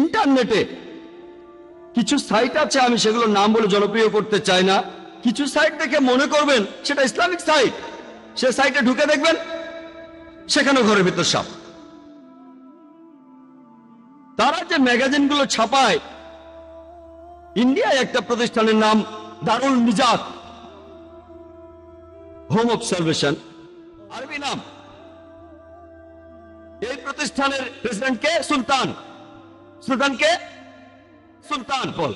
ইন্টারনেটে কিছু সাইট আছে, আমি সেগুলোর নাম বলে জনপ্রিয় করতে চাই না। কিছু সাইট দেখে মনে করবেন সেটা ইসলামিক সাইট, সে সাইটে ঢুকে দেখবেন সেখানে ঘরের ভিতর সাপ। তারা যে ম্যাগাজিনগুলো ছাপায়, ইন্ডিয়ায় একটা প্রতিষ্ঠানের নাম Darul Nijat, home of salvation, আরবি নাম। এই প্রতিষ্ঠানের প্রেসিডেন্ট কে? সুলতান। সুলতান কে? সুলতান বল।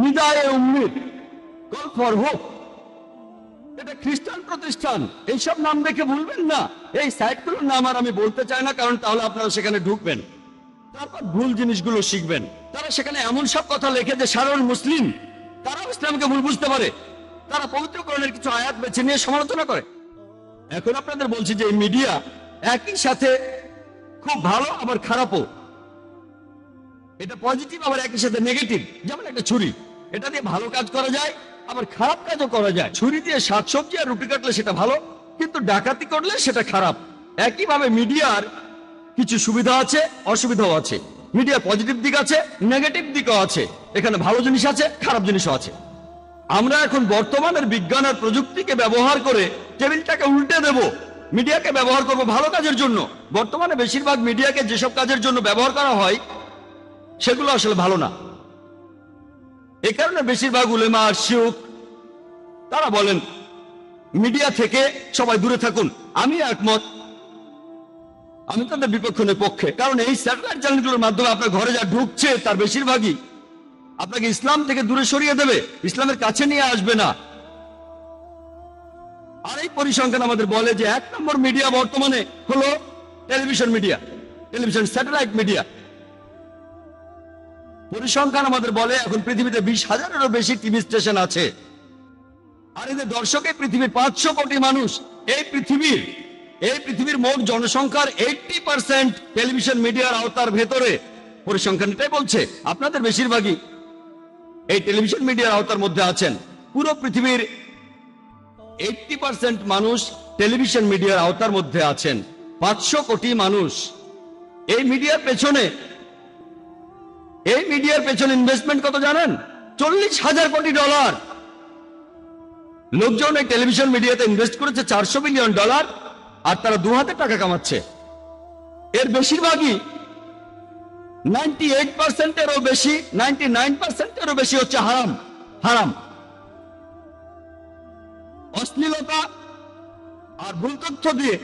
Nidaye Ummid, call for hope, এটা খ্রিস্টান প্রতিষ্ঠান। এইসব নাম দেখে ভুলবেন না। এই সাইটগুলোর নাম আর আমি বলতে চাই না, কারণ তাহলে আপনারা সেখানে ঢুকবেন, তারপর ভুল জিনিসগুলো শিখবেন। তারা সেখানে এমন সব কথা লেখে যে সাধারণ মুসলিম তারাও ইসলামকে ভুল বুঝতে পারে। তারা পবিত্র কোরআনের কিছু আয়াত বেছে নিয়ে সমালোচনা করে। এখন আপনাদের বলছি যে এই মিডিয়া একই সাথে খুব ভালো আবার খারাপও। এটা পজিটিভ আবার একই সাথে নেগেটিভ। যেমন একটা ছুরি, এটা দিয়ে ভালো কাজ করা যায় আবার খারাপ কাজও করা যায়। ছুরি দিয়ে শাকসবজি আর রুটি কাটলে সেটা ভালো, কিন্তু ডাকাতি করলে সেটা খারাপ। একইভাবে মিডিয়ার কিছু সুবিধা আছে, অসুবিধাও আছে। মিডিয়ার পজিটিভ দিক আছে, নেগেটিভ দিকও আছে। এখানে ভালো জিনিস আছে, খারাপ জিনিসও আছে। আমরা এখন বর্তমানের বিজ্ঞান আর প্রযুক্তিকে ব্যবহার করে টেবিলটাকে উল্টে দেব, মিডিয়াকে ব্যবহার করব ভালো কাজের জন্য। বর্তমানে বেশিরভাগ মিডিয়াকে যেসব কাজের জন্য ব্যবহার করা হয় সেগুলো আসলে ভালো না। এই কারণে বেশিরভাগ উলেমা আর শিউখ তারা বলেন মিডিয়া থেকে সবাই দূরে থাকুন। আমি একমত, আমি তাদের বিপক্ষ নই, পক্ষে। কারণ এই স্যাটেলাইট চ্যানেলগুলোর মাধ্যমে আপনার ঘরে যা ঢুকছে তার বেশিরভাগই আপনাকে ইসলাম থেকে দূরে সরিয়ে দেবে, ইসলামের কাছে নিয়ে আসবে না। আর এই পরিসংখ্যান আমাদের বলে যে 1 নম্বর মিডিয়া বর্তমানে হলো television media, television satellite media. পরিসংখ্যান আমাদের বলে এখন পৃথিবীতে 20,000-এরও বেশি টিভি স্টেশন আছে। আর এদের দর্শকে পৃথিবীর 500 কোটি মানুষ। এই পৃথিবীর মোট জনসংখ্যার 80% টেলিভিশন মিডিয়ার আওতার ভেতরে। পরিসংখ্যান এটাই বলছে। আপনাদের বেশিরভাগই এই টেলিভিশন মিডিয়ার আওতার মধ্যে আছেন। পুরো পৃথিবীর 80% মানুষ টেলিভিশন মিডিয়ার আওতার মধ্যে আছেন। 500 কোটি মানুষ। এই মিডিয়ার পেছনে ইনভেস্টমেন্ট কত জানেন? $40,000 কোটি। লোকজন এই টেলিভিশন মিডিয়াতে ইনভেস্ট করেছে $400 বিলিয়ন, আর তারা 2 হাতে টাকা কামাচ্ছে। এর বেশিরভাগই 98%-এরও বেশি, 99%-এরও বেশি হচ্ছে হারাম। অশ্লীলতা আর ভুল তথ্য দিয়ে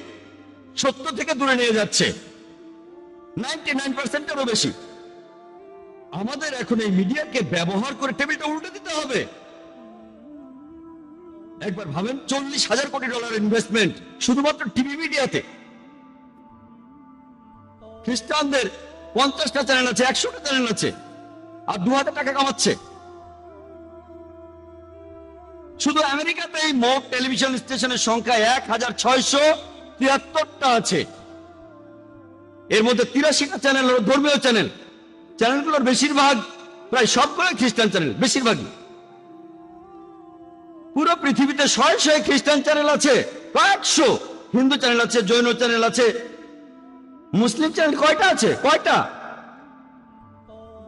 সত্য থেকে দূরে নিয়ে যাচ্ছে 99%-এরও বেশি। আমাদের এখন এই মিডিয়াকে ব্যবহার করে টেবিলটা উল্টে দিতে হবে। একবার ভাবেন, $40,000 কোটি ইনভেস্টমেন্ট শুধুমাত্র টিভি মিডিয়াতে। খ্রিস্টানদের 50টা চ্যানেল আছে, 100টা চ্যানেল আছে, আর 2 হাজার টাকা কামাচ্ছে। শুধু আমেরিকাতে এই মোট টেলিভিশন স্টেশনের সংখ্যা 1,673টা আছে। এর মধ্যে 83টা চ্যানেল হলো ধর্মীয় চ্যানেল। চ্যানেলগুলোর বেশিরভাগ, প্রায় সবগুলো খ্রিস্টান চ্যানেল, বেশিরভাগই। পুরো পৃথিবীতে 100 খ্রিস্টান চ্যানেল আছে, কয়েকশো হিন্দু চ্যানেল আছে, জৈন চ্যানেল আছে। মুসলিম চ্যানেল কয়টা আছে? কয়টা?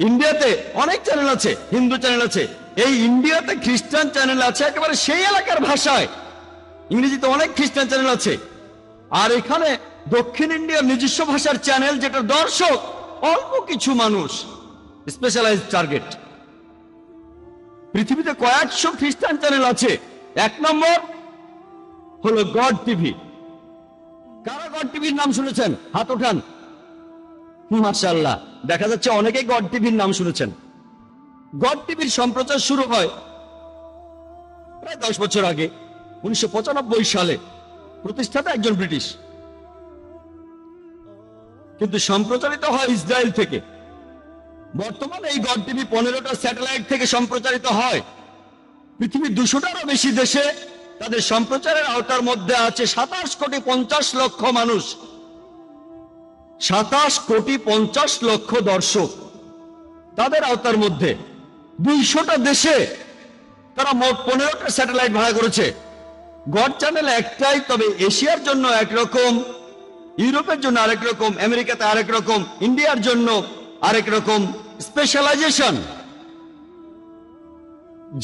ইন্ডিয়াতে অনেক চ্যানেল আছে, হিন্দু চ্যানেল আছে। এই ইন্ডিয়াতে খ্রিস্টান চ্যানেল আছে একেবারে সেই এলাকার ভাষায়। ইংরেজিতে অনেক খ্রিস্টান চ্যানেল আছে। আর এখানে দক্ষিণ ইন্ডিয়ার নিজস্ব ভাষার চ্যানেল, যেটা দর্শক অল্প কিছু মানুষ, স্পেশালাইজড টার্গেট। পৃথিবীতে কয়েকশো খ্রিস্টান চ্যানেল আছে। 1 নম্বর হলো গড টিভি। কারা গড টিভির নাম শুনেছেন? হাত ওঠান। মাশাআল্লাহ, দেখা যাচ্ছে অনেকেই গড টিভির নাম শুনেছেন। গড টিভির সম্প্রচার শুরু হয় প্রায় 10 বছর আগে, 1995 সালে। প্রতিষ্ঠাতা একজন ব্রিটিশ, কিন্তু সম্প্রচারিত হয় ইসরায়েল থেকে। বর্তমানে এই গড টিভি 15টা স্যাটেলাইট থেকে সম্প্রচারিত হয়। পৃথিবীর 200টারও বেশি দেশে তাদের সম্প্রচারের আওতার মধ্যে আছে 27 কোটি 50 লক্ষ মানুষ। 27 কোটি 50 লক্ষ দর্শক তাদের আওতার মধ্যে। 200টা দেশে তারা মোট 15টা স্যাটেলাইট ভাড়া করেছে। গড চ্যানেল একটাই, তবে এশিয়ার জন্য একরকম, ইউরোপের জন্য আরেক রকম, আমেরিকাতে আরেক রকম, ইন্ডিয়ার জন্য আরেক রকম স্পেশালাইজেশন।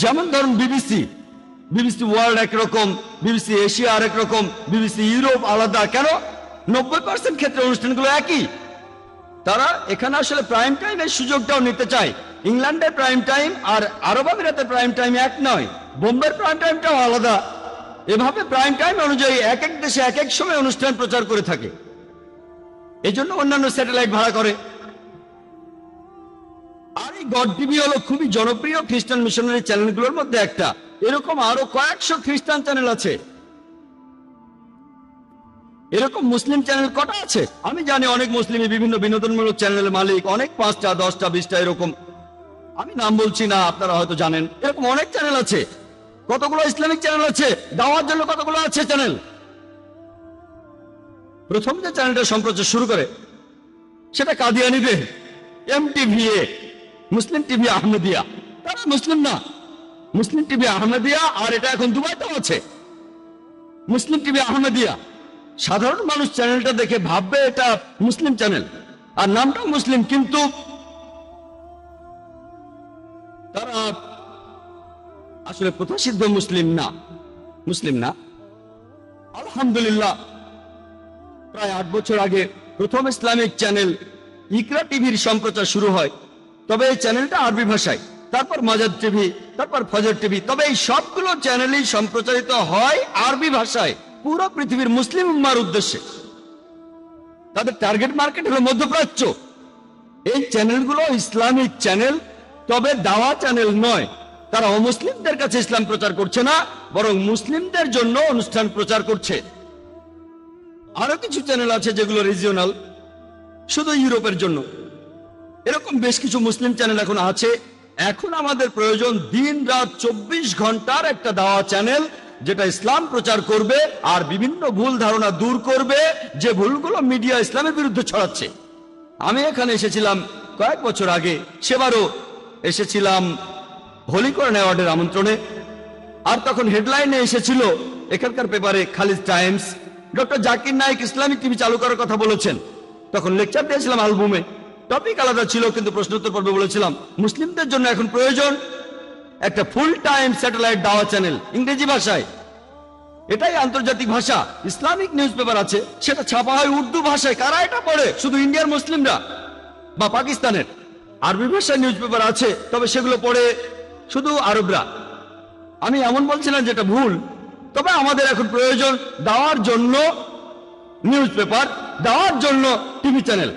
যেমন ধরুন বিবিসি, বিবিসি ওয়ার্ল্ড একরকম, বিবিসি এশিয়া আরেক রকম, বিবিসি ইউরোপ আলাদা। কেন? 90% ক্ষেত্রে অনুষ্ঠানগুলো একই। তারা এখানে আসলে প্রাইম টাইমের সুযোগটাও নিতে চায়। ইংল্যান্ডের প্রাইম টাইম আর আরব আমিরাতের প্রাইম টাইম এক নয়, বোম্বের প্রাইম টাইমটাও আলাদা। এভাবে প্রাইম টাইম অনুযায়ী এক এক দেশে এক এক সময় অনুষ্ঠান প্রচার করে থাকে। এজন্য অন্যান্য স্যাটেলাইট ভাড়া করে। আর এই গড টিভি হলো খুবই জনপ্রিয় খ্রিস্টান মিশনারি চ্যানেলগুলোর মধ্যে একটা। এরকম আরো কয়েকশো খ্রিস্টান চ্যানেল আছে। এরকম মুসলিম চ্যানেল কটা আছে? আমি জানি অনেক মুসলিমই বিভিন্ন বিনোদনমূলক চ্যানেলের মালিক, অনেক 5টা 10টা 20টা এরকম। আমি নাম বলছি না, আপনারা হয়তো জানেন। এরকম অনেক চ্যানেল আছে। কতগুলো ইসলামিক চ্যানেল আছে, দাওয়ার জন্য কতগুলো আছে চ্যানেল। প্রথম যে চ্যানেলটা সম্প্রচার শুরু করে সেটা কাদিয়ানীদের MTVA, মুসলিম টিভি আহমেদিয়া। তারা মুসলিম না, মুসলিম টিভি আহমেদিয়া। আর এটা এখন দুবাইতেও আছে, মুসলিম টিভি আহমেদিয়া। সাধারণ মানুষ চ্যানেলটা দেখে ভাববে এটা মুসলিম চ্যানেল, আর নামটাও মুসলিম, কিন্তু তারা আসলে প্রথাসিদ্ধ মুসলিম না, মুসলিম না। আলহামদুলিল্লাহ, প্রায় 8 বছর আগে প্রথম ইসলামিক চ্যানেল ইকরা টিভির সম্প্রচার শুরু হয়। তবে এই চ্যানেলটা আরবি ভাষায়, তারপর মাজাদ টিভি, তারপর ফজর টিভি। তবে এই সবগুলো চ্যানেলই সম্প্রচারিত হয় আরবি ভাষায়, পুরো পৃথিবীর মুসলিম উম্মার উদ্দেশ্যে। তাদের টার্গেট মার্কেট হলো মধ্যপ্রাচ্য। এই চ্যানেলগুলো ইসলামিক চ্যানেল, তবে দাওয়া চ্যানেল নয়। তারা অমুসলিমদের কাছে ইসলাম প্রচার করছে না, বরং মুসলিমদের জন্য অনুষ্ঠান প্রচার করছে। আরো কিছু চ্যানেল আছে যেগুলো রিজিওনাল, শুধু ইউরোপের জন্য। এরকম বেশ কিছু মুসলিম চ্যানেল এখন আছে। এখন আমাদের প্রয়োজন দিন রাত 24 ঘন্টার একটা দাওয়া চ্যানেল, যেটা ইসলাম প্রচার করবে আর বিভিন্ন ভুল ধারণা দূর করবে, যে ভুলগুলো মিডিয়া ইসলামের বিরুদ্ধে ছড়াচ্ছে। আমি এখানে এসেছিলাম কয়েক বছর আগে, সেবারও এসেছিলাম হোলি কোরআন অ্যাওয়ার্ডের আমন্ত্রণে। আর তখন হেডলাইনে এসেছিল এখানকার পেপারে Khaleej Times, doctor Zakir Naik Islamic TV চালু করার কথা বলেছেন। তখন লেকচার দিয়েছিলাম আলবুমে, টপিক আলাদা ছিল, কিন্তু প্রশ্নোত্তর পর্বে বলেছিলাম মুসলিমদের জন্য এখন প্রয়োজন একটা ফুল টাইম স্যাটেলাইট দাওয়া চ্যানেল ইংরেজি ভাষায়। এটাই আন্তর্জাতিক ভাষা। ইসলামিক নিউজ পেপার আছে, সেটা ছাপা হয় উর্দু ভাষায়। কারা এটা পড়ে? শুধু ইন্ডিয়ার মুসলিমরা বা পাকিস্তানের। আরবি ভাষায় নিউজ পেপার আছে, তবে সেগুলো পড়ে শুধু আরবরা। আমি এমন বলছি না যেটা ভুল, তবে আমাদের এখন প্রয়োজন দাওয়ার জন্য নিউজ পেপার, দাওয়ার জন্য টিভি চ্যানেল।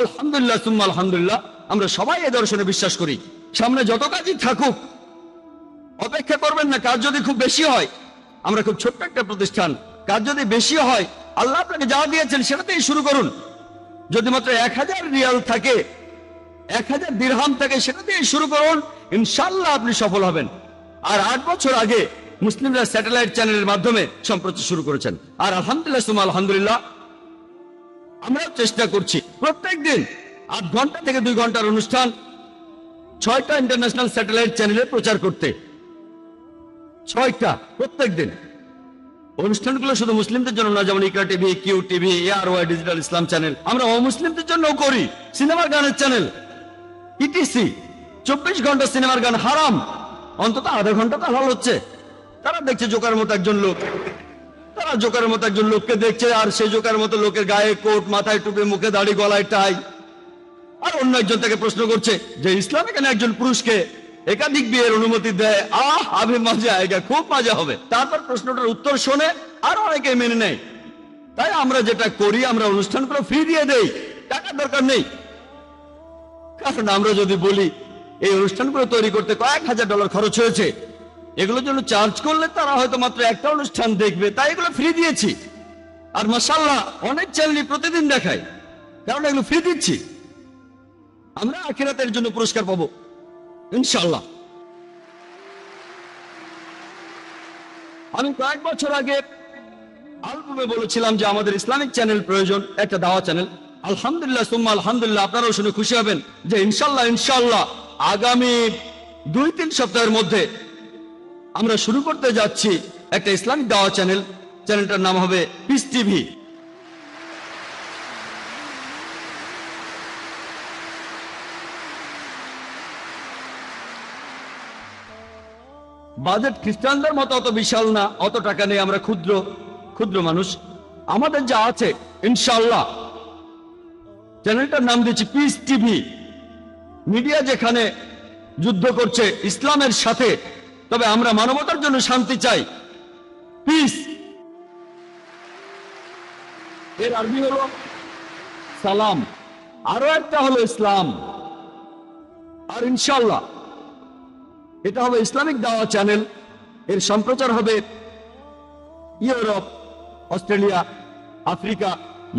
আলহামদুলিল্লাহ সুম্মা আলহামদুলিল্লাহ, আমরা সবাই এ দর্শনে বিশ্বাস করি। সামনে যত কাজই থাকুক, অপেক্ষা করবেন না। কাজ যদি খুব বেশি হয়, আমরা খুব ছোট্ট একটা প্রতিষ্ঠান, কাজ যদি বেশি হয়, আল্লাহ আপনাকে যা দিয়েছেন সেটাতেই শুরু করুন। যদি মাত্র 1000 রিয়াল থাকে, 1000 দিরহাম থাকে, সেটা দিয়ে শুরু করুন, ইনশাআল্লাহ আপনি সফল হবেন। আর 8 বছর আগে মুসলিমরা স্যাটেলাইট চ্যানেলের মাধ্যমে সম্প্রচার শুরু করেছেন। আর আলহামদুলিল্লাহ সুম্মা আলহামদুলিল্লাহ, আমরাও চেষ্টা করছি প্রত্যেক দিন 8 ঘন্টা থেকে 2 ঘন্টার অনুষ্ঠান 6টা ইন্টারন্যাশনাল স্যাটেলাইট চ্যানেলে প্রচার করতে। 6টা প্রত্যেক দিন। অনুষ্ঠানগুলো শুধু মুসলিমদের জন্য না, যেমন Iqra TV, Q TV, ARY digital Islam channel. আমরা অমুসলিমদের জন্যও করি সিনেমার গানের চ্যানেল ইটিসি। 24 ঘন্টা সিনেমার গান হারাম, অন্তত আধা ঘন্টা তো হালাল হচ্ছে। তারা দেখছে জোকার মতো একজন লোক, তারা জোকারের মতো একজন লোককে দেখছে, আর সেই জোকার মতো লোকের গায়ে কোট, মাথায় টুপি, মুখে দাড়ি, গলায় টাই। আর অন্য একজন তাকে প্রশ্ন করছে যে ইসলাম এখানে একজন পুরুষকে একাধিক বিয়ের অনুমতি দেয়। আবে মজা আয়েগা, খুব মজা হবে। তারপর প্রশ্নটার উত্তর শোনে আর অনেকে মেনে নেয়। তাই আমরা যেটা করি, আমরা অনুষ্ঠানগুলো ফ্রি দিয়ে দেই, টাকার দরকার নেই। কারণ আমরা যদি বলি এই অনুষ্ঠানগুলো তৈরি করতে কয়েক হাজার ডলার খরচ হয়েছে, এগুলোর জন্য চার্জ করলে তারা হয়তো মাত্র একটা অনুষ্ঠান দেখবে, তাই এগুলো ফ্রি দিয়েছি। আর মাশাআল্লাহ অনেক চ্যানেলই প্রতিদিন দেখায়, কারণ এগুলো ফ্রি দিচ্ছি। আমরা আখিরাতের জন্য পুরস্কার পাবো ইনশাআল্লাহ। আমি কয়েক বছর আগে আলবুমে বলেছিলাম যে আমাদের ইসলামিক চ্যানেল প্রয়োজন, একটা দাওয়া চ্যানেল। আলহামদুলিল্লাহ সুম্মা আলহামদুলিল্লাহ, আপনারাও শুনে খুশি হবেন যে ইনশাআল্লাহ ইনশাআল্লাহ আগামী 2-3 সপ্তাহের মধ্যে আমরা শুরু করতে যাচ্ছি একটা ইসলামিক দাওয়া চ্যানেল। চ্যানেলটার নাম হবে পিস টিভি। বাজেট খ্রিস্টানদের মতো অত বিশাল না, অত টাকা নেই, আমরা ক্ষুদ্র ক্ষুদ্র মানুষ। আমাদের যা আছে ইনশাআল্লাহ, চ্যানেলটার নাম দিয়েছি পিস টিভি। মিডিয়া যেখানে যুদ্ধ করছে ইসলামের সাথে, তবে আমরা মানবতার জন্য শান্তি চাই। পিস এর আরবি হলো সালাম, আরো একটা হলো ইসলাম। আর ইনশাআল্লাহ এটা হবে ইসলামিক দাওয়া চ্যানেল। এর সম্প্রচার হবে ইউরোপ, অস্ট্রেলিয়া, আফ্রিকা,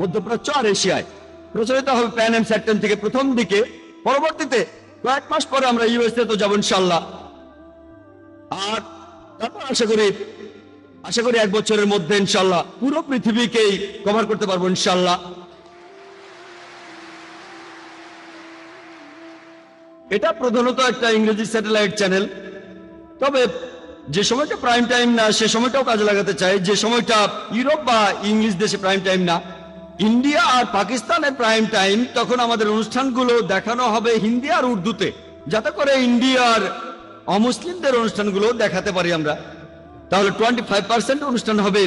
মধ্যপ্রাচ্য আর এশিয়ায়। প্রচারিত হবে প্যান এম স্যাট 10 থেকে প্রথম দিকে। পরবর্তীতে কয়েক মাস পরে আমরা ইউএসএ তো যাবো ইনশাআল্লাহ। আর তারপর আশা করি 1 বছরের মধ্যে ইনশাআল্লাহ পুরো পৃথিবীকেই কভার করতে পারবো ইনশাআল্লাহ। এটা প্রধানত একটা ইংরেজি স্যাটেলাইট চ্যানেল, তবে যে সময়টা প্রাইম টাইম না সে সময়টাও কাজে লাগাতে চাই। যে সময়টা ইউরোপ বা ইংলিশ দেশে প্রাইম টাইম না, ইন্ডিয়া আর পাকিস্তানের প্রাইম টাইম, তখন আমাদের অনুষ্ঠানগুলো দেখানো হবে হিন্দি আর উর্দুতে, যাতে করে ইন্ডিয়ার অমুসলিমদের অনুষ্ঠানগুলো দেখাতে পারি আমরা। তাহলে 25% অনুষ্ঠান হবে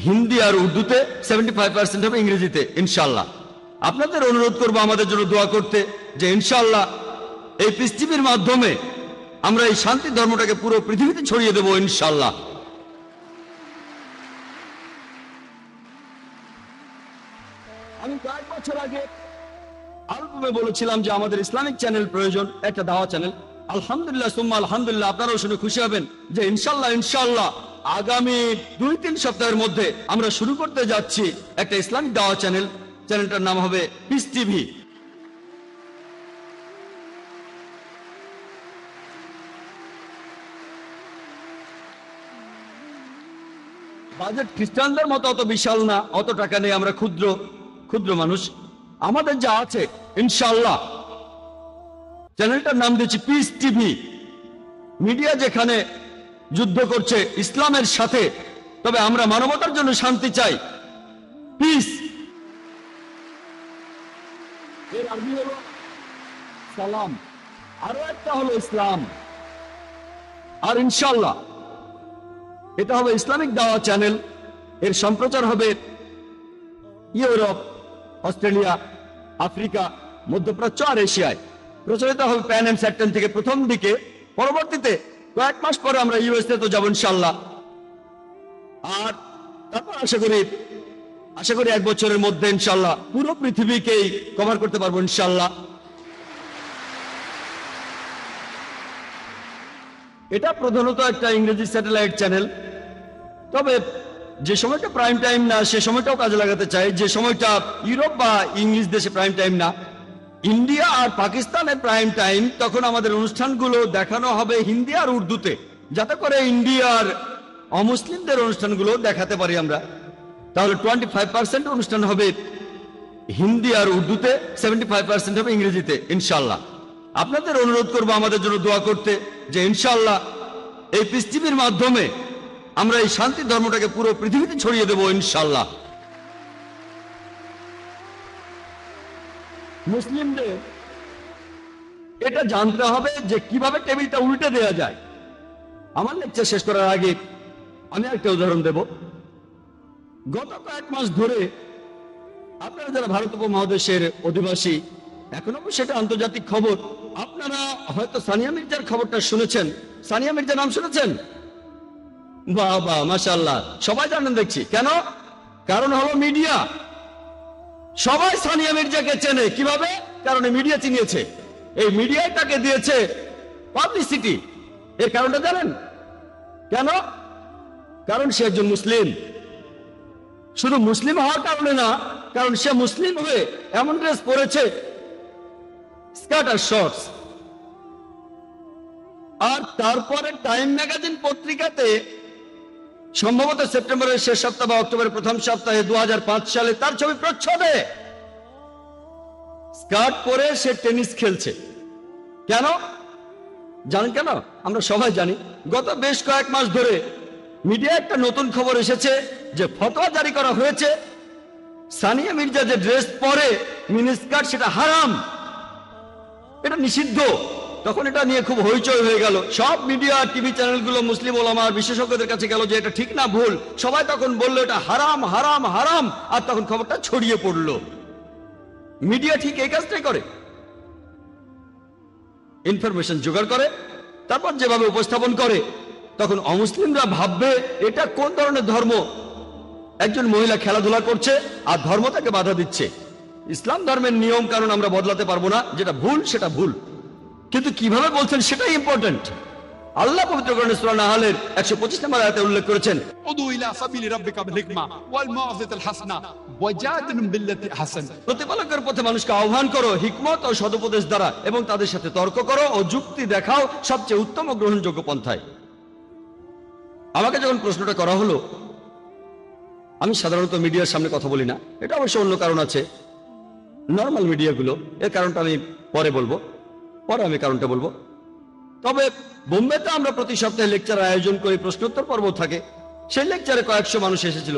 হিন্দি আর উর্দুতে, 75% হবে ইংরেজিতে ইনশাআল্লাহ। আপনাদের অনুরোধ করবো আমাদের জন্য দোয়া করতে, যে ইনশাআল্লাহ এই পিস টিভির মাধ্যমে আমরা এই শান্তি ধর্মটাকে পুরো পৃথিবীতে ছড়িয়ে দেব ইনশাআল্লাহ। আমি কয়েক বছর আগে আলবমে বলেছিলাম যে আমাদের ইসলামিক চ্যানেল প্রয়োজন, একটা দাওয়া চ্যানেল। আলহামদুলিল্লাহ সুম্মা আলহামদুলিল্লাহ, আপনারাও শুনে খুশি হবেন যে ইনশাআল্লাহ আগামী 2-3 সপ্তাহের মধ্যে আমরা শুরু করতে যাচ্ছি একটা ইসলামিক দাওয়া চ্যানেল। চ্যানেলটার নাম হবে পিস টিভি। বাজেট খ্রিস্টানদের মতো অত বিশাল না, অত টাকা নেই, আমরা ক্ষুদ্র ক্ষুদ্র মানুষ। আমাদের যা আছে ইনশাআল্লাহ, চ্যানেলটার নাম দিয়েছি পিস টিভি। মিডিয়া যেখানে যুদ্ধ করছে ইসলামের সাথে, তবে আমরা মানবতার জন্য শান্তি চাই। পিস এর আরবি হলো সালাম, আরো একটা হলো ইসলাম। আর ইনশাআল্লাহ এটা হবে ইসলামিক দাওয়া চ্যানেল। এর সম্প্রচার হবে ইউরোপ, অস্ট্রেলিয়া, আফ্রিকা, মধ্যপ্রাচ্য আর এশিয়ায়। প্রচারিত হবে প্যান এম স্যাট 10 থেকে প্রথম দিকে। পরবর্তীতে কয়েক মাস পরে আমরা ইউএসএ তো যাবো ইনশাআল্লাহ। আর তারপর আশা করি 1 বছরের মধ্যে ইনশাআল্লাহ পুরো পৃথিবীকেই কভার করতে পারবো ইনশাআল্লাহ। এটা প্রধানত একটা ইংরেজি স্যাটেলাইট চ্যানেল, তবে যে সময়টা প্রাইম টাইম না সে সময়টাও কাজে লাগাতে চাই। যে সময়টা ইউরোপ বা ইংলিশ দেশে প্রাইম টাইম না, ইন্ডিয়া আর পাকিস্তানের প্রাইম টাইম, তখন আমাদের অনুষ্ঠানগুলো দেখানো হবে হিন্দি আর উর্দুতে, যাতে করে ইন্ডিয়ার অমুসলিমদের অনুষ্ঠানগুলো দেখাতে পারি আমরা। তাহলে 25% অনুষ্ঠান হবে হিন্দি আর উর্দুতে, 75% হবে ইংরেজিতে ইনশাআল্লাহ। আপনাদের অনুরোধ করবো আমাদের জন্য দোয়া করতে, যে ইনশাআল্লাহ এই পিস টিভির মাধ্যমে আমরা এই শান্তি ধর্মটাকে পুরো পৃথিবীতে ছড়িয়ে দেব ইনশাআল্লাহ। মুসলিমদের এটা জানতে হবে যে কিভাবে টেবিলটা উল্টে দেওয়া যায়। আমার লেকচার শেষ করার আগে আমি একটা উদাহরণ দেব। গত কয়েক মাস ধরে আপনারা যারা ভারত উপমহাদেশের অধিবাসী, এখন অবশ্য সেটা আন্তর্জাতিক খবর, আপনারা হয়তো সানিয়া মির্জার খবরটা শুনেছেন। সানিয়া মির্জার নাম শুনেছেন? বাহ বাহ, মাশাআল্লাহ, সবাই জানেন দেখছি। কেন? কারণ হলো মিডিয়া। সবাই সানিয়া মির্জাকে চেনে। কিভাবে? কারণ মিডিয়া চিনিয়েছে। এই মিডিয়ায় তাকে দিয়েছে পাবলিসিটি। এর কারণটা জানেন কেন? কারণ সে একজন মুসলিম। শুধু মুসলিম হওয়ার কারণে না, কারণ সে মুসলিম হয়ে এমন ড্রেস পরেছে, স্কার্ট আর শর্টস। আর তারপরে টাইম ম্যাগাজিন পত্রিকাতে সম্ভবত সেপ্টেম্বরের শেষ সপ্তাহ বা অক্টোবরের প্রথম সপ্তাহে 2005 সালে তার ছবি প্রচ্ছদে। স্কার্ট পরে সে টেনিস খেলছে। কেন জানেন? কেন? আমরা সবাই জানি। গত বেশ কয়েক মাস ধরে মিডিয়া একটা নতুন খবর এসেছে যে ফতোয়া জারি করা হয়েছে, সানিয়া মির্জা যে ড্রেস পরে মিনি স্কার্ট, সেটা হারাম, এটা নিষিদ্ধ। তখন এটা নিয়ে খুব হইচই হয়ে গেল। সব মিডিয়া টিভি চ্যানেলগুলো মুসলিম ওলামা বিশেষজ্ঞদের কাছে গেল যে এটা ঠিক না ভুল। সবাই তখন বললো এটা হারাম হারাম হারাম, আর তখন খবরটা ছড়িয়ে পড়লো। মিডিয়া ঠিক এই কাজটাই করে, ইনফরমেশন জোগাড় করে, তারপর যেভাবে উপস্থাপন করে তখন অমুসলিমরা ভাববে এটা কোন ধরনের ধর্ম। একজন মহিলা খেলাধুলা করছে আর ধর্ম তাকে বাধা দিচ্ছে। ইসলাম ধর্মের নিয়ম কারণ আমরা বদলাতে পারবো না, যেটা ভুল সেটা ভুল, কিন্তু কিভাবে বলছেন সেটাই ইম্পর্টেন্ট। আল্লাহ পবিত্র কোরআনে সূরা নাহলের 125 নম্বর আয়াতে উল্লেখ করেছেন, উদু ইলা সাবিলি রাব্বিকা বিল হিকমা ওয়াল মাউযিজাতিল হাসানা ওয়াজাদিলহুম বিল্লাতি আহসান। প্রতিপালকের পথে মানুষকে আহ্বান করো হিকমত ও সদুপদেশ দ্বারা, এবং তাদের সাথে তর্ক করো ও যুক্তি দেখাও সবচেয়ে উত্তম ও গ্রহণযোগ্য পন্থায়। আমাকে যখন প্রশ্নটা করা হলো, আমি সাধারণত মিডিয়ার সামনে কথা বলি না, এটা অবশ্য অন্য কারণ আছে, নর্মাল মিডিয়াগুলো, এর কারণটা আমি পরে বলবো, আমি কারণটা বলবো। তবে বোম্বেতে আমরা প্রতি সপ্তাহে লেকচার আয়োজন করি, প্রশ্নোত্তর পর্ব থাকে। সেই লেকচারে কয়েকশো মানুষ এসেছিল।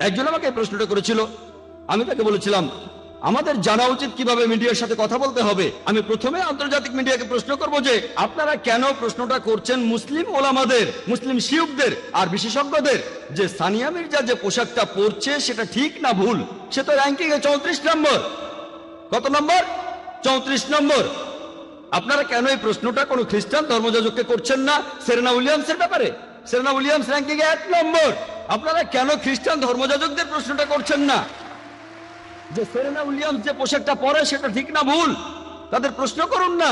একজন আমাকে এই প্রশ্নটা করেছিল, আমি তাকে বলেছিলাম আমাদের জানা উচিত কিভাবে মিডিয়ার সাথে কথা বলতে হবে। আমি প্রথমে আন্তর্জাতিক মিডিয়াকে প্রশ্ন করব যে আপনারা কেন প্রশ্নটা করছেন মুসলিম ওলামাদের, মুসলিম শিয়ুখদের আর বিশেষজ্ঞদের, যে সানিয়া মির্জা যে পোশাকটা পরছে সেটা ঠিক না ভুল। সে তো র্যাঙ্কিং এ 34 নম্বর। কত নম্বর? 34 নম্বর। আপনারা কেন এই প্রশ্নটা কোনো খ্রিস্টান ধর্মযাজককে করছেন না সেরেনা উইলিয়ামসের ব্যাপারে? সেরেনা উইলিয়ামস র্যাঙ্কিং এ 1 নম্বর। আপনারা কেন খ্রিস্টান ধর্মযাজকদের প্রশ্নটা করছেন না যে সেরেনা উইলিয়ামস যে পোশাকটা পরে সেটা ঠিক না ভুল? তাদের প্রশ্ন করুন না।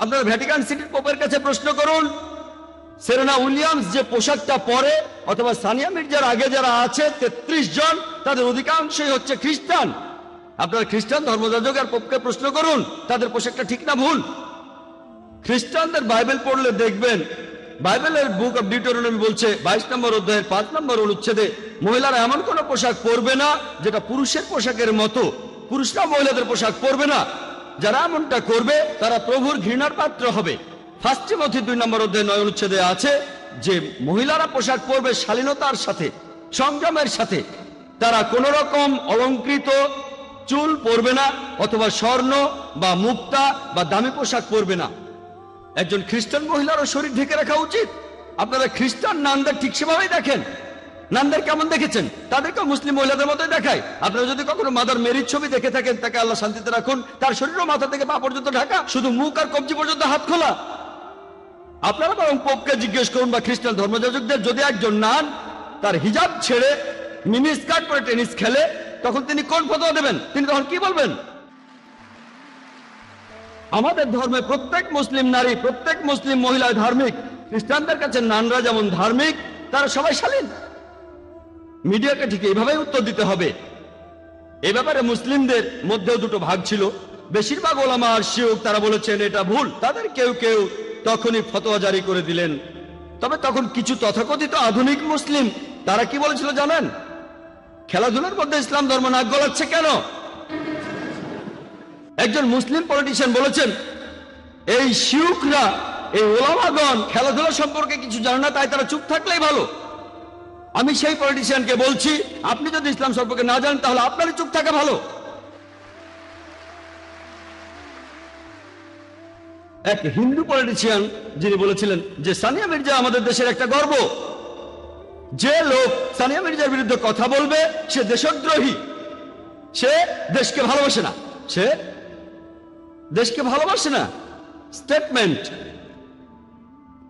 আপনারা ভ্যাটিকান সিটির পোপের কাছে প্রশ্ন করুন, সেরেনা উইলিয়ামস যে পোশাকটা পরে, অথবা সানিয়া মির্জার আগে যারা আছে 33 জন, তাদের অধিকাংশই হচ্ছে খ্রিস্টান। আপনারা খ্রিস্টান ধর্মযাজক আর পোপকে প্রশ্ন করুন তাদের পোশাকটা ঠিক না ভুল। খ্রিস্টানদের বাইবেল পড়লে দেখবেন, বাইবেলের বুক অব ডিউটেরোনমি বলছে 22 নম্বর অধ্যায়ের 5 নম্বর অনুচ্ছেদে মহিলারা এমন কোন পোশাক পরবে না যেটা পুরুষের পোশাকের মতো, পুরুষরা মহিলাদের পোশাক পরবে না। যারা এমনটা করবে তারা প্রভুর ঘৃণার পাত্র হবে। 1 তিমথি 2 নম্বর অধ্যায় 9 অনুচ্ছেদে আছে যে মহিলারা পোশাক পরবে শালীনতার সাথে, সংযমের সাথে। তারা কোন রকম অলংকৃত চুল পরবে না, অথবা স্বর্ণ বা মুক্তা বা দামি পোশাক পরবে না। একজন খ্রিস্টান মহিলারও শরীর ঢেকে রাখা উচিত। আপনারা খ্রিস্টান নানদের ঠিক সেভাবেই দেখেন। নানদের কেমন দেখেছেন? তাদেরকে মুসলিম মহিলাদের মতোই দেখায়। আপনারা যদি কখনো মাদার মেরির ছবি দেখে থাকেন, তাকে আল্লাহ শান্তিতে রাখুন, তার শরীরও মাথা থেকে পা পর্যন্ত ঢাকা, শুধু মুখ আর কবজি পর্যন্ত হাত খোলা। আপনারা বরং পোপকে জিজ্ঞেস করুন বা খ্রিস্টান ধর্মযাজকদের, যদি একজন নান তার হিজাব ছেড়ে মিনি স্কার্ট পরে টেনিস খেলে, তখন তিনি কোন ফতোয়া দেবেন? তিনি তখন কি বলবেন? আমাদের ধর্মে প্রত্যেক মুসলিম নারী, প্রত্যেক মুসলিম মহিলা ধার্মিক। খ্রিস্টানদের কাছে নানরা যেমন ধার্মিক, তারা সবাই শালীন। মিডিয়াকে ঠিক এইভাবেই উত্তর দিতে হবে। এ ব্যাপারে মুসলিমদের মধ্যেও দুটো ভাগ ছিল। বেশিরভাগ ওলামা আর শিয়ুখ তারা বলেছেন এটা ভুল। তাদের কেউ কেউ তখনই ফতোয়া জারি করে দিলেন। তবে তখন কিছু তথাকথিত আধুনিক মুসলিম তারা কি বলেছিল জানেন? খেলাধুলার মধ্যে ইসলাম ধর্ম নাক গলাচ্ছে কেন? একজন মুসলিম পলিটিশিয়ান বলেছেন এই শিয়ুখরা, এই ওলামাগণ খেলাধুলা সম্পর্কে কিছু জানে না, তাই তারা চুপ থাকলেই ভালো। আমি সেই পলিটিশিয়ানকে বলছি, আপনি যদি ইসলাম সম্পর্কে না জানেন তাহলে আপনারই চুপ থাকা ভালো। এক হিন্দু পলিটিশিয়ান যিনি বলেছিলেন যে সানিয়া মির্জা আমাদের দেশের একটা গর্ব। যে লোক সানিয়া মির্জার বিরুদ্ধে কথা বলবে সে দেশদ্রোহী, সে দেশকে ভালোবাসে না, সে দেশকে ভালোবাসে না। স্টেটমেন্ট।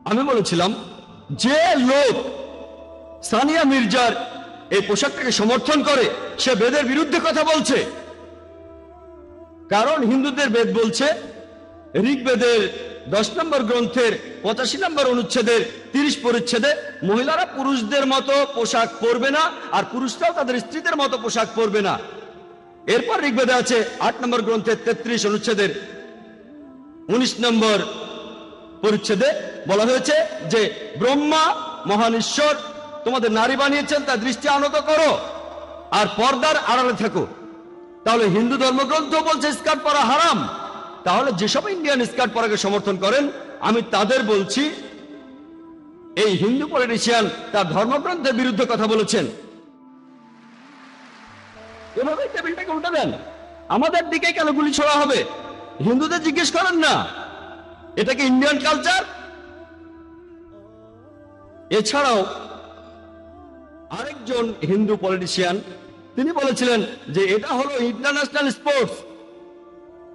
আমি বলেছিলাম যে লোক সানিয়া মির্জার এই পোশাকটাকে সমর্থন করে সে বেদের বিরুদ্ধে কথা বলছে। কারণ হিন্দুদের বেদ বলছে, ঋগ্বেদের 10 নম্বর গ্রন্থের 85 নম্বর অনুচ্ছেদের 30 পরিচ্ছেদে মহিলারা পুরুষদের মতো পোশাক পরবে না, আর পুরুষরাও তাদের স্ত্রীদের মতো পোশাক পরবে না। এরপর ঋগ্বেদে আছে 8 নম্বর গ্রন্থের 33 অনুচ্ছেদের 19 নম্বর পরিচ্ছেদে বলা হয়েছে যে ব্রহ্মা মহান ঈশ্বর তোমাদের নারী বানিয়েছেন, তার দৃষ্টি আনত করো আর পর্দার আড়ালে থাকো। তাহলে হিন্দু ধর্মগ্রন্থ বলছে স্কার্ট পরা হারাম। তাহলে যেসব ইন্ডিয়ান স্কার্ট পরাকে সমর্থন করেন, আমি তাদের বলছি এই হিন্দু পলিটিশিয়ান তার ধর্মগ্রন্থের বিরুদ্ধে কথা বলেছেন। এভাবে টেবিলটাকে উল্টে দেন। আমাদের দিকে কেন গুলি ছোড়া হবে? হিন্দুদের জিজ্ঞেস করেন না। এটা কি ইন্ডিয়ান কালচার? এছাড়াও আরেকজন হিন্দু পলিটিশিয়ান তিনি বলেছিলেন যে এটা হলো ইন্টারন্যাশনাল স্পোর্টস।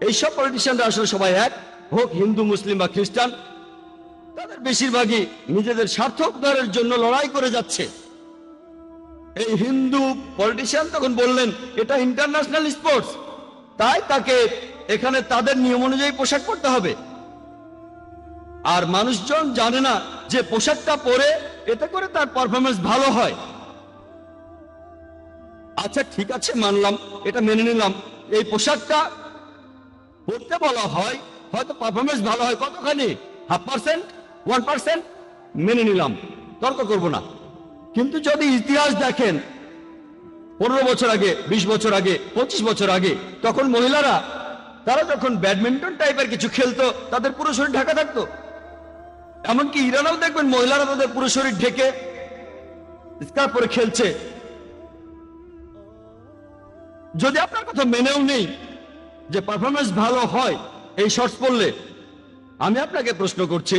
এইসব পলিটিশিয়ানরা আসলে সবাই এক, হোক হিন্দু, মুসলিম বা খ্রিস্টান, তাদের বেশিরভাগই নিজেদের স্বার্থ উদ্ধারের জন্য লড়াই করে যাচ্ছে। এই হিন্দু পলিটিশিয়ান তখন বললেন এটা ইন্টারন্যাশনাল স্পোর্টস, তাই তাকে এখানে তাদের নিয়ম অনুযায়ী পোশাক পরতে হবে। আর মানুষজন জানে না যে পোশাকটা পরে এতে করে তার পারফরমেন্স ভালো হয়। আচ্ছা ঠিক আছে, মানলাম, এটা মেনে নিলাম, এই পোশাকটা পড়তে বলা হয়, হয়তো পারফরমেন্স ভালো হয়, কতখানি, 0.5%, 1%, মেনে নিলাম, তর্ক করব না। কিন্তু যদি ইতিহাস দেখেন 15 বছর আগে, 20 বছর আগে, 25 বছর আগে, তখন মহিলারা তারা যখন ব্যাডমিন্টন টাইপের কিছু খেলতো তাদের পুরো শরীর ঢাকা থাকতো। এমনকি ইরানেও দেখবেন মহিলারা তাদের পুরো শরীর ঢেকে স্কার্ফ পরে খেলছে। যদি আপনার কথা মেনেও নেই যে পারফরমেন্স ভালো হয় এই শর্টস পরলে, আমি আপনাকে প্রশ্ন করছি,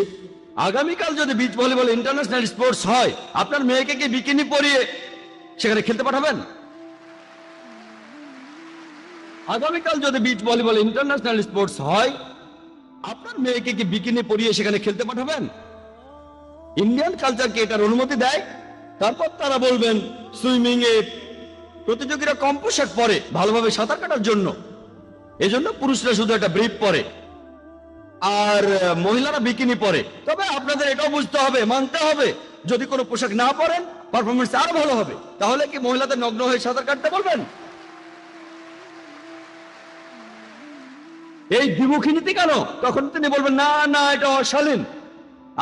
আগামীকাল যদি বিচ ভলিবল ইন্টারন্যাশনাল স্পোর্টস হয়, আপনার মেয়েকে কি বিকিনি পরিয়ে সেখানে খেলতে পাঠাবেন? আগামীকাল যদি বিচ ভলিবল ইন্টারন্যাশনাল স্পোর্টস হয়, আপনার মেয়েকে কি বিকিনি পরিয়ে সেখানে খেলতে পাঠাবেন? ইন্ডিয়ান কালচার কি এটার অনুমতি দেয়? তারপর তারা বলবেন সুইমিং এ প্রতিযোগীরা কম পোশাক পরে ভালোভাবে সাঁতার কাটার জন্য, এজন্য পুরুষরা শুধু একটা ব্রিফ পরে আর মহিলারা বিকিনি পরে। তবে আপনাদের এটাও বুঝতে হবে, মানতে হবে, যদি কোনো পোশাক না পরেন পারফরমেন্স আরো ভালো হবে। তাহলে কি মহিলাদের নগ্ন হয়ে সাঁতার কাটতে বলবেন? এই দ্বিমুখী নীতি কেন? তখন তিনি বলবেন না না, এটা অশালীন।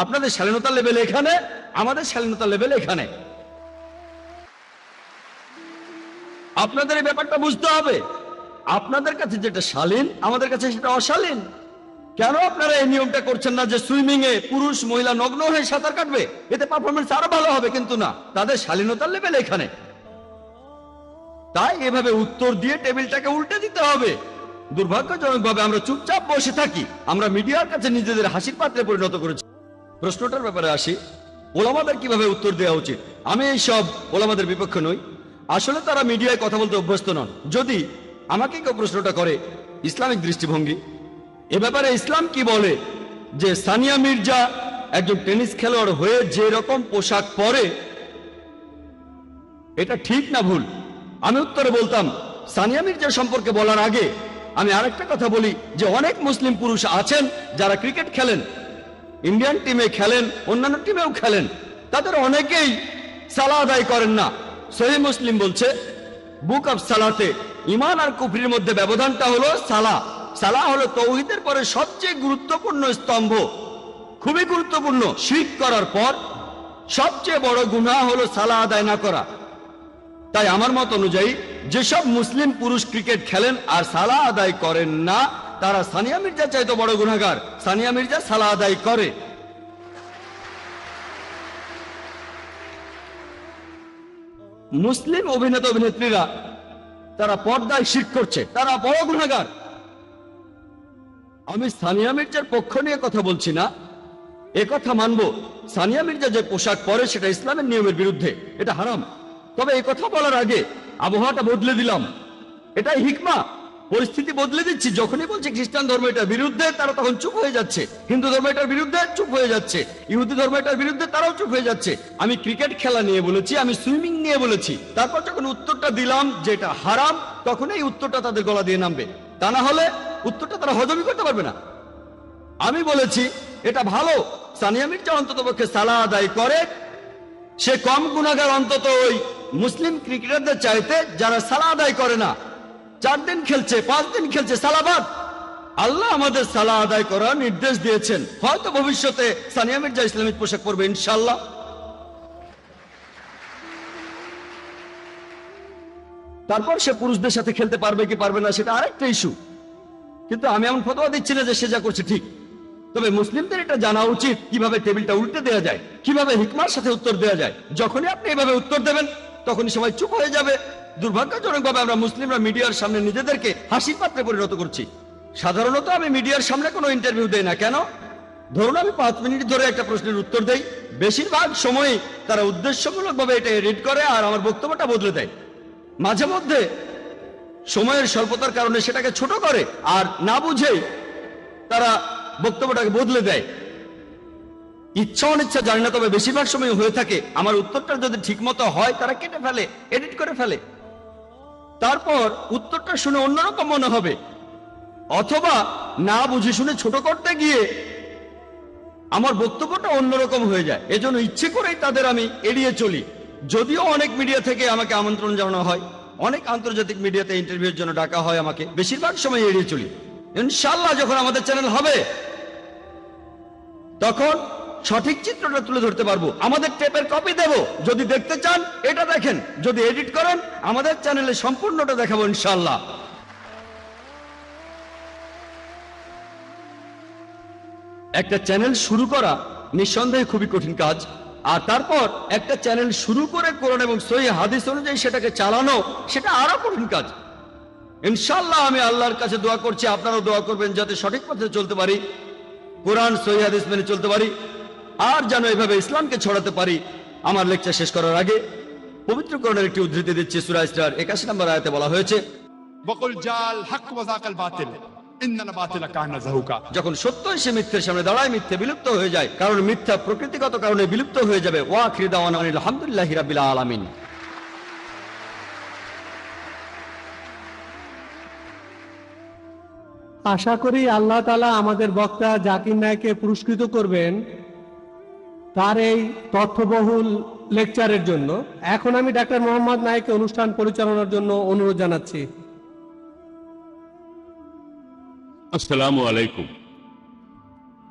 আপনাদের শালীনতার লেভেল এখানে, আমাদের শালীনতার লেভেল এখানে। আপনাদের এই ব্যাপারটা বুঝতে হবে। আপনাদের কাছে যেটা শালীন, আমাদের কাছে সেটা অশালীন। কেন আপনারা এই নিয়মটা করছেন না যে সুইমিং এ পুরুষ মহিলা নগ্ন হয়ে সাঁতার কাটবে, এতে পারফরমেন্স আরো ভালো হবে? কিন্তু না, তাদের শালীনতার লেভেল এখানে। তাই এভাবে উত্তর দিয়ে টেবিলটাকে উল্টে দিতে হবে। দুর্ভাগ্যজনকভাবে আমরা চুপচাপ বসে থাকি, আমরা মিডিয়ার কাছে নিজেদের হাসির পাত্রে পরিণত করেছি। প্রশ্নটার ব্যাপারে আসি, ওলামাদের কিভাবে উত্তর দেওয়া উচিত। আমি এই সব ওলামাদের বিপক্ষে নই, আসলে তারা মিডিয়ায় কথা বলতে অভ্যস্ত নন। যদি আমাকে কেউ প্রশ্নটা করে ইসলামিক দৃষ্টিভঙ্গি এ ব্যাপারে ইসলাম কি বলে যে সানিয়া মির্জা একজন টেনিস খেলোয়াড় হয়ে যে রকম পোশাক পরে, এটা ঠিক না ভুল, আমি উত্তরে বলতাম সানিয়া মির্জা সম্পর্কে বলার আগে আমি আরেকটা কথা বলি যে অনেক মুসলিম পুরুষ আছেন যারা ক্রিকেট খেলেন, ইন্ডিয়ান টিমে খেলেন, অন্যান্য টিমেও খেলেন, তাদের অনেকেই সালাহ আদায় করেন না। সহিহ মুসলিম বলছে বুক অফ সালাতে ঈমান আর কুফরির মধ্যে ব্যবধানটা হলো সালাহ। সালাহ হলো তাওহীদের পরে সবচেয়ে গুরুত্বপূর্ণ স্তম্ভ, খুবই গুরুত্বপূর্ণ। শিরক করার পর সবচেয়ে বড় গুনাহ হলো সালাহ আদায় না করা। তাই আমার মত অনুযায়ী যেসব মুসলিম পুরুষ ক্রিকেট খেলেন আর সালাহ আদায় করেন না, তারা সানিয়া মির্জা চাইতে বড় গুনাহগার। সানিয়া মির্জা সালাহ আদায় করে। মুসলিম অভিনেতা অভিনেত্রীরা তারা পর্দায় শিরক করছে, তারা বড় গুনাহগার। আমি সানিয়া মির্জার পক্ষ নিয়ে কথা বলছি না, একথা মানবো সানিয়া মির্জা যে পোশাক পরে সেটা ইসলামের নিয়মের বিরুদ্ধে, এটা হারাম। তবে এই কথা বলার আগে আবহাওয়াটা বদলে দিলাম, এটাই হিকমা। পরিস্থিতি বদলে দিচ্ছি। যখনই বলছি খ্রিস্টান ধর্ম এটার বিরুদ্ধে, তারা তখন চুপ হয়ে যাচ্ছে। হিন্দু ধর্ম এটার বিরুদ্ধে, চুপ হয়ে যাচ্ছে। ইহুদি ধর্ম এটার বিরুদ্ধে, তারাও চুপ হয়ে যাচ্ছে। আমি ক্রিকেট খেলা নিয়ে বলেছি, আমি সুইমিং নিয়ে বলেছি। তারপর যখন উত্তরটা দিলাম যেটা হারাম, তখন এই উত্তরটা তাদের গলা দিয়ে নামবে। তা না হলে উত্তরটা তারা হজমই করতে পারবে না। আমি বলেছি এটা ভালো, সানিয়া মির্জা অন্তত পক্ষে সালাহ আদায় করে, সে কম গুনাহগার অন্তত ওই মুসলিম ক্রিকেটারদের চাইতে যারা সালাহ আদায় করে না। 4 দিন খেলছে, 5 দিন খেলছে, সালাবাদ। আল্লাহ আমাদের সালাহ আদায় করার নির্দেশ দিয়েছেন। হয়তো ভবিষ্যতে সানিয়া মির্জা ইসলামিক পোশাক পরবে ইনশাআল্লাহ। তারপর সে পুরুষদের সাথে খেলতে পারবে কি পারবে না সেটা আরেকটা ইস্যু। কিন্তু আমি এমন ফতোয়া দিচ্ছি না যে সে যা করছে ঠিক। তবে মুসলিমদের এটা জানা উচিত কিভাবে টেবিলটা উল্টে দেওয়া যায়, কিভাবে হিকমার সাথে উত্তর দেওয়া যায়। যখনই আপনি এভাবে উত্তর দেবেন তখনই সবাই চুপ হয়ে যাবে। দুর্ভাগ্যজনকভাবে আমরা মুসলিমরা মিডিয়ার সামনে নিজেদেরকে হাসির পাত্রে পরিণত করছি। সাধারণত আমি মিডিয়ার সামনে কোনো ইন্টারভিউ দেই না। কেন? ধরুন আমি 5 মিনিট ধরে একটা প্রশ্নের উত্তর দেই, বেশিরভাগ সময় তারা উদ্দেশ্যমূলকভাবে এটা এডিট করে আর আমার বক্তব্যটা বদলে দেয়। মাঝে মধ্যে সময়ের স্বল্পতার কারণে সেটাকে ছোট করে আর না বুঝেই তারা বক্তব্যটাকে বদলে দেয়। ইচ্ছা অনিচ্ছা জানি না, তবে বেশিরভাগ সময় হয়ে থাকে আমার উত্তরটা যদি ঠিকমতো হয় তারা কেটে ফেলে, এডিট করে ফেলে, তারপর উত্তরটা শুনে অন্যরকম মনে হবে, অথবা না বুঝে শুনে ছোট করতে গিয়ে আমার বক্তব্যটা অন্যরকম হয়ে যায়। এজন্য ইচ্ছে করেই তাদের আমি এড়িয়ে চলি। যদিও অনেক মিডিয়া থেকে আমাকে আমন্ত্রণ জানানো হয়, অনেক আন্তর্জাতিক মিডিয়াতে ইন্টারভিউর জন্য ডাকা হয়, আমাকে বেশিরভাগ সময় এড়িয়ে চলি। ইনশাআল্লাহ যখন আমাদের চ্যানেল হবে তখন সঠিক চিত্রটা তুলে ধরতে পারবো। আমাদের টেপের কপি দেব, যদি দেখতে চান এটা দেখেন, যদি এডিট করেন আমাদের চ্যানেলে সম্পূর্ণটা দেখাবো ইনশাআল্লাহ। একটা চ্যানেল শুরু করা নিঃসন্দেহে খুবই কঠিন কাজ, আর তারপর একটা চ্যানেল শুরু করে কোরআন এবং সহিহ হাদিস অনুযায়ী সেটাকে চালানো, সেটা আরো কঠিন কাজ। ইনশাআল্লাহ আমি আল্লাহর কাছে দোয়া করছি, আপনারাও দোয়া করবেন যাতে সঠিক পথে চলতে পারি, কোরআন সহিহ হাদিস মেনে চলতে পারি, আর যেন এভাবে ইসলামকে ছড়াতে পারি। আমার লেকচার শেষ করার আগে পবিত্র কোরআনের একটি উদ্ধৃতি দিচ্ছি। সূরা ইসরার 81 নম্বর আয়াতে বলা হয়েছে, وقل جاء الحق وزهق الباطل إن الباطل كان زهوقا। যখন সত্য এসে মিথ্যের সামনে দাঁড়ায় মিথ্যে বিলুপ্ত হয়ে যায়, কারণ মিথ্যা প্রকৃতিগত কারণে বিলুপ্ত হয়ে যাবে। ওয়া আখিরু দাওয়ানা আলহামদুলিল্লাহি রাব্বিল আলামিন। আশা করি আল্লাহ তাআলা আমাদের বক্তা জাকির নায়েককে পুরস্কৃত করবেন তার এই তথ্যবহুল লেকচারের জন্য। এখন আমি ডাক্তার মোহাম্মদ নায়েককে অনুষ্ঠান পরিচালনার জন্য অনুরোধ জানাচ্ছি। আসসালামু আলাইকুম।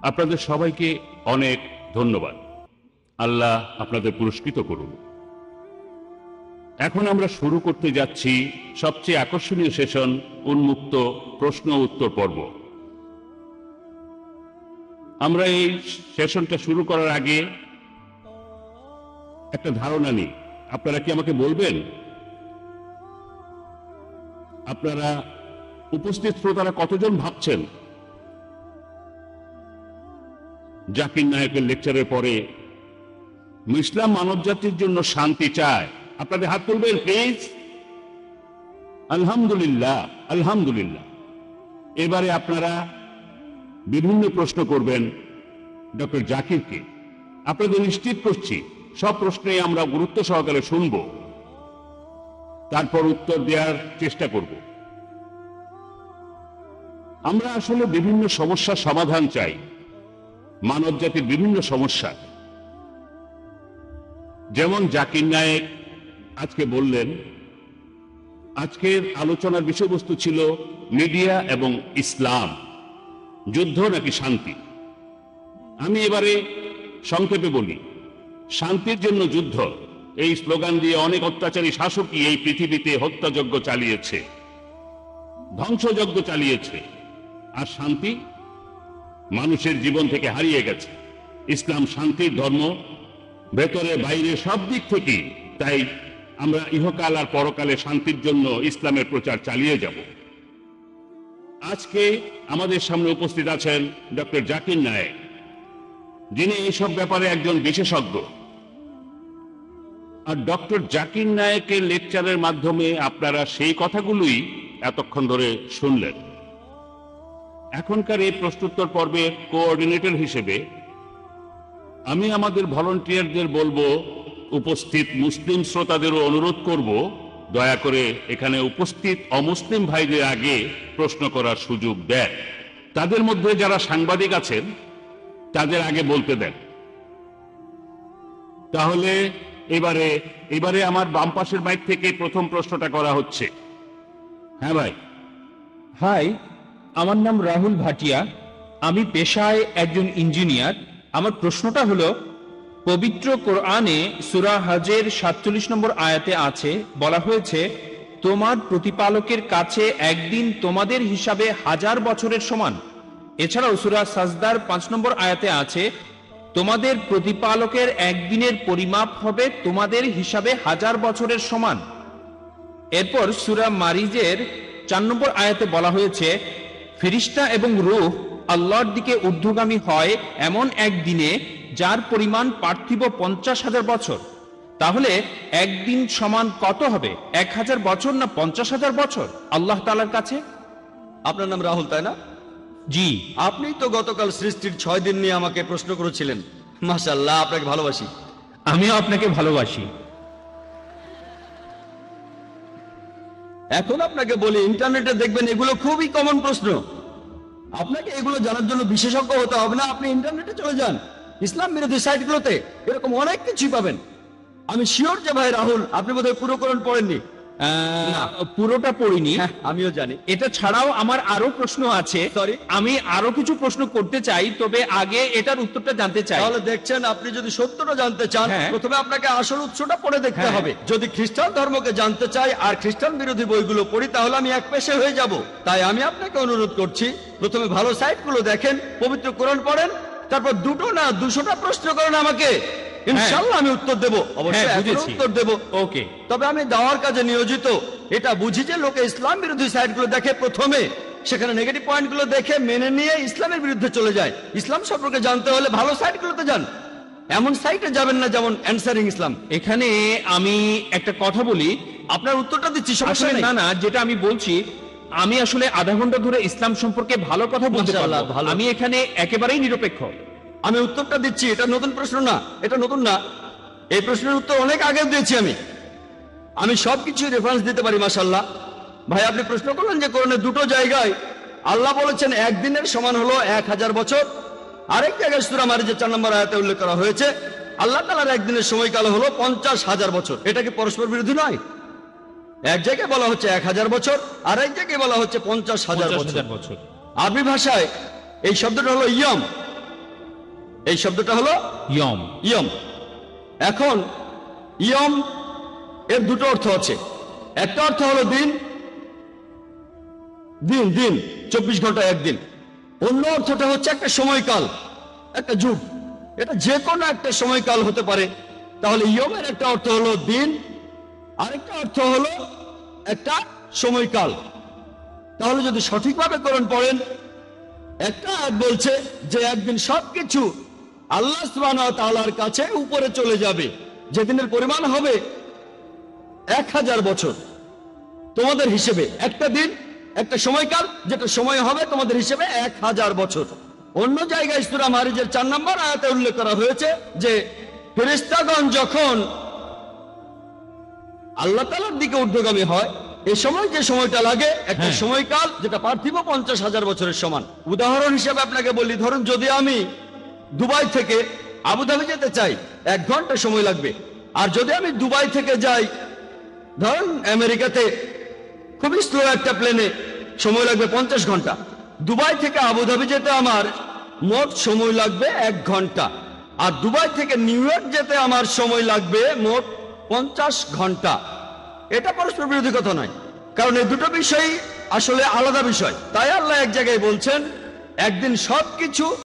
আপনাদের সবাইকে অনেক ধন্যবাদ। আল্লাহ আপনাদের পুরস্কৃত করুন। এখন আমরা শুরু করতে যাচ্ছি সবচেয়ে আকর্ষণীয় সেশন, উন্মুক্ত প্রশ্ন উত্তর পর্ব। আমরা এই সেশনটা শুরু করার আগে একটা ধারণা নিই। আপনারা কি আমাকে বলবেন, আপনারা উপস্থিত শ্রোতারা কতজন ভাবছেন জাকির নায়েকের লেকচারের পরে ইসলাম মানব জাতির জন্য শান্তি চায়? আপনাদের হাত তুলবেন প্লিজ। আলহামদুলিল্লাহ, আলহামদুলিল্লাহ। এবারে আপনারা বিভিন্ন প্রশ্ন করবেন ডক্টর জাকিরকে। আপনাদের নিশ্চিত করছি সব প্রশ্নে আমরা গুরুত্ব সহকারে শুনব, তারপর উত্তর দেওয়ার চেষ্টা করব। আমরা আসলে বিভিন্ন সমস্যার সমাধান চাই, মানব জাতির বিভিন্ন সমস্যা। যেমন জাকির নায়েক আজকে বললেন, আজকের আলোচনার বিষয়বস্তু ছিল মিডিয়া এবং ইসলাম, যুদ্ধ নাকি শান্তি। আমি এবারে সংক্ষেপে বলি, শান্তির জন্য যুদ্ধ এই স্লোগান দিয়ে অনেক অত্যাচারী শাসকই এই পৃথিবীতে হত্যাযজ্ঞ চালিয়েছে, ধ্বংসযজ্ঞ চালিয়েছে, আর শান্তি মানুষের জীবন থেকে হারিয়ে গেছে। ইসলাম শান্তির ধর্ম, ভেতরে বাইরে সব দিক থেকে। তাই আমরা ইহকাল আর পরকালে শান্তির জন্য ইসলামের প্রচার চালিয়ে যাব। আজকে আমাদের সামনে উপস্থিত আছেন ডক্টর জাকির নায়েক, যিনি এইসব ব্যাপারে একজন বিশেষজ্ঞ। আর ডক্টর জাকির নায়েকের লেকচারের মাধ্যমে আপনারা সেই কথাগুলোই এতক্ষণ ধরে শুনলেন। এখনকার এই প্রশ্নোত্তর পর্বের কোঅর্ডিনেটর হিসেবে আমি আমাদের ভলান্টিয়ারদের বলবো, উপস্থিত মুসলিম শ্রোতাদেরও অনুরোধ করব, দয়া করে এখানে উপস্থিত অমুসলিম ভাইদের আগে প্রশ্ন করার সুযোগ দেন। তাদের মধ্যে যারা সাংবাদিক আছেন তাদের আগে বলতে দেন। তাহলে এবারে আমার বাম পাশের মাইক থেকে প্রথম প্রশ্নটা করা হচ্ছে। হ্যাঁ ভাই। হাই, আমার নাম রাহুল ভাটিয়া, আমি পেশায় একজন ইঞ্জিনিয়ার। আমার প্রশ্নটা হলো, পবিত্র কোরআনে সূরা হজের 47 নম্বর আয়াতে আছে, বলা হয়েছে তোমার প্রতিপালকের কাছে একদিন তোমাদের হিসাবে 1000 বছরের সমান। এছাড়াও সূরা সাজদার 5 নম্বর আয়াতে আছে, তোমাদের প্রতিপালকের একদিনের পরিমাপ হবে তোমাদের হিসাবে 1000 বছরের সমান। এরপর সূরা মারিজের 4 নম্বর আয়াতে বলা হয়েছে, ফেরেশতা এবং রূহ আল্লাহর দিকে ঊর্ধ্বগামী হয় এমন একদিনে যার পরিমাণ পার্থিব 50,000 বছর, তাহলে একদিন সমান কত হবে? 1,000 বছর না 50,000 বছর আল্লাহ তাআলার কাছে? আপনার নাম রাহুল, তাই না? জি। আপনি তো গতকাল সৃষ্টির 6 দিন নিয়ে আমাকে প্রশ্ন করেছিলেন। মাশাআল্লাহ, আপনাকে ভালোবাসি। আমিও আপনাকে ভালোবাসি। এখন আপনাকে বলি, ইন্টারনেটে দেখবেন এগুলো খুবই কমন প্রশ্ন। আপনাকে এগুলো জানার জন্য বিশেষজ্ঞ হতে হবে না, আপনি ইন্টারনেটে চলে যান, ইসলাম বিরোধী সাইটগুলোতে এরকম অনেক কিছুই পাবেন। আমি শিওর যে ভাই রাহুল, আপনি বোধহয় পুরো কোরআন পড়েননি। না, পুরোটা পড়িনি। হ্যাঁ, আমিও জানি। এটা ছাড়াও আমার আরো প্রশ্ন আছে। Sorry? আমি আরো কিছু প্রশ্ন করতে চাই, তবে আগে এটার উত্তরটা জানতে চাই। তাহলে দেখছেন, আপনি যদি সত্যটা জানতে চান, হ্যাঁ। প্রথমে আপনাকে আসল উৎসটা পড়ে দেখতে হ্যাঁ। হবে। যদি খ্রিস্টান ধর্মকে জানতে চাই আর খ্রিস্টান বিরোধী বইগুলো পড়ি, তাহলে আমি এক পেশে হয়ে যাব। তাই আমি আপনাকে অনুরোধ করছি, প্রথমে ভালো সাইটগুলো দেখেন, পবিত্র কোরআন পড়েন, তারপর 2টো না 200টা প্রশ্ন করেন আমাকে, ইনশাআল্লাহ আমি উত্তর দেব। অবশ্যই হ্যাঁ, এখনো বুঝেছি। উত্তর দেব। ওকে। তবে আমি দাওয়ার কাজে নিয়োজিত, এটা বুঝি যে লোকে ইসলাম বিরোধী সাইটগুলো দেখে, প্রথমে সেখানে নেগেটিভ পয়েন্টগুলো দেখে মেনে নিয়ে ইসলামের বিরুদ্ধে চলে যায়। ইসলাম সম্পর্কে জানতে হলে ভালো সাইটগুলোতে যান, এমন সাইটে যাবেন না যেমন অ্যানসারিং ইসলাম। এখানে আমি একটা কথা বলি। আপনার উত্তরটা দিচ্ছি, সমস্যা আসলে নেই। না না, যেটা আমি বলছি, আমি আসলে আধা ঘন্টা ধরে ইসলাম সম্পর্কে ভালো কথা বলতে মাশাআল্লাহ, পারবো। ভালো। আমি এখানে একেবারেই নিরপেক্ষ। আমি উত্তরটা দিচ্ছি, এটা নতুন প্রশ্ন না, এটা নতুন না, এই প্রশ্নের উত্তর অনেক আগে দিয়েছি আমি সবকিছু রেফারেন্স দিতে পারি। মাশাআল্লাহ ভাই, আপনি প্রশ্ন করলেন যে কোরআনের 2টো জায়গায় আল্লাহ বলেছেন একদিনের সমান হলো 1000 বছর। আরেক জায়গায় সূরা মারিজের 4 নম্বর আয়াতে উল্লেখ করা হয়েছে আল্লাহ তাআলার একদিনের সময়কাল হলো 50,000 বছর। এটা কি পরস্পর বিরোধী নয়? এক জায়গায় বলা হচ্ছে 1000 বছর, আর এক জায়গায় বলা হচ্ছে 50,000 বছর। আরবি ভাষায় এই শব্দটা হলো ইয়ম, এই শব্দটা হলো ইয়ম। ইয়ম। এখন ইয়ম এর 2টো অর্থ আছে। একটা অর্থ হলো দিন, দিন দিন 24 ঘন্টা একদিন। অন্য অর্থটা হচ্ছে একটা সময়কাল, একটা যুগ। এটা যে কোনো একটা সময়কাল হতে পারে। তাহলে ইয়মের একটা অর্থ হলো দিন, আরেকটা অর্থ হলো একটা সময়কাল। তাহলে যদি সঠিকভাবে কোরআন পড়েন, একটা আয়াত বলছে যে একদিন সবকিছু আল্লাহ সুবহানাহু ওয়া তাআলার কাছে উপরে চলে যাবে, যেদিনের পরিমাণ হবে 1000 বছর তোমাদের হিসেবে। একটা দিন, একটা সময়কাল, যেটা সময় হবে তোমাদের হিসেবে 1000 বছর। অন্য জায়গায় সূরা মারিজের 4 নম্বর আয়াতে উল্লেখ করা হয়েছে যে ফেরেশতাগণ যখন আল্লাহ তাআলার দিকে ঊর্ধ্বগামী হয়, এই সময় যে সময়টা লাগে একটা সময়কাল, যেটা পার্থিব 50,000 বছরের সমান। উদাহরণ হিসেবে আপনাকে বলি, ধরুন যদি আমি দুবাই থেকে আবুধাবি যেতে চাই, 1 ঘন্টা সময় লাগবে। আর যদি আমি দুবাই থেকে যাই ধরুন আমেরিকাতে, খুবই স্লো একটা প্লেনে সময় লাগবে 50 ঘন্টা। দুবাই থেকে আবুধাবি যেতে আমার মোট সময় লাগবে 1 ঘন্টা, আর দুবাই থেকে নিউ ইয়র্ক যেতে আমার সময় লাগবে মোট 50 ঘন্টা। এটা পরস্পর বিরোধী কথা নয়, কারণ এই 2টো বিষয় আসলে আলাদা বিষয়। তাই আল্লাহ এক জায়গায় বলছেন একদিন সবকিছু